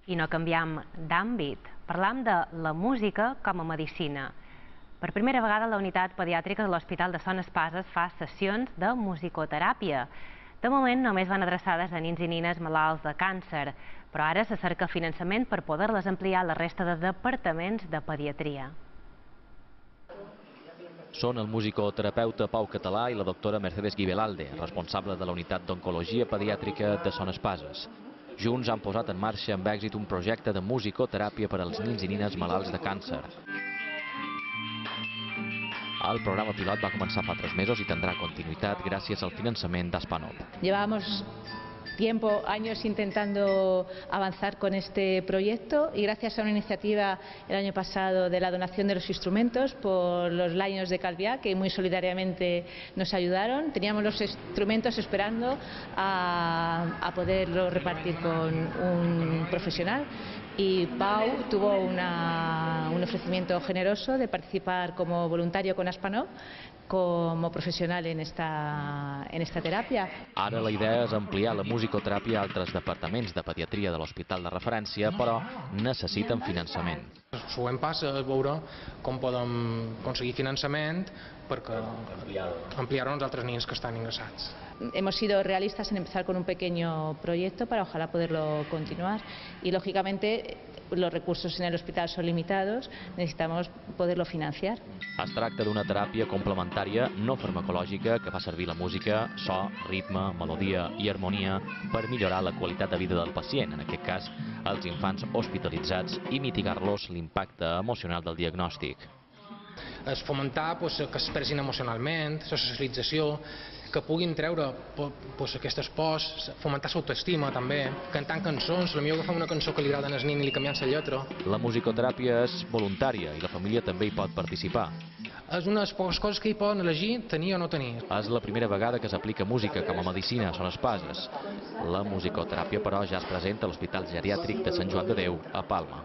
I no canviam d'àmbit, parlam de la música com a medicina. Per primera vegada la unitat pediàtrica de l'Hospital de Son Espases fa sessions de musicoteràpia. De moment només van adreçades a nins i nines malalts de càncer, però ara se cerca finançament per poder-les ampliar a la resta de departaments de pediatria. Són el musicoterapeuta Pau Català i la doctora Mercedes Guibelalde, responsable de la unitat d'oncologia pediàtrica de Son Espases. Junts han posat en marxa amb èxit un projecte de musicoteràpia per als nins i nines malalts de càncer. El programa pilot va començar fa 3 mesos i tindrà continuïtat gràcies al finançament d'Aspanov. Llevamos años intentando avanzar con este proyecto y gracias a una iniciativa el año pasado de la donación de los instrumentos por los Lions de Calviá, que muy solidariamente nos ayudaron. Teníamos los instrumentos esperando a poderlos repartir con un profesional y Pau tuvo un ofrecimiento generoso de participar como voluntario con Aspanov como professional en esta teràpia. Ara la idea és ampliar la musicoteràpia a altres departaments de pediatria de l'hospital de referència, però necessiten finançament. El següent pas és veure com podem aconseguir finançament per ampliar-ho als altres nens que estan ingressats. Hemos sido realistas en empezar con un pequeño proyecto para ojalá poderlo continuar y lógicamente los recursos en el hospital son limitados, necesitamos poderlo financiar. Es tracta d'una teràpia complementària no farmacològica que fa servir la música, so, ritme, melodia i harmonia per millorar la qualitat de vida del pacient, en aquest cas els infants hospitalitzats, i mitigar-los l'impacte emocional del diagnòstic. És fomentar que s'expressin emocionalment, la socialització, que puguin treure aquestes pors, fomentar l'autoestima també, cantant cançons, potser agafar una cançó que li agrada al nen i li canviem la lletra. La musicoteràpia és voluntària i la família també hi pot participar. És una de les poques coses que hi poden elegir tenir o no tenir. És la primera vegada que s'aplica música com a medicina a Son Espases. La musicoteràpia, però, ja es presenta a l'Hospital Geriàtric de Sant Joan de Déu, a Palma.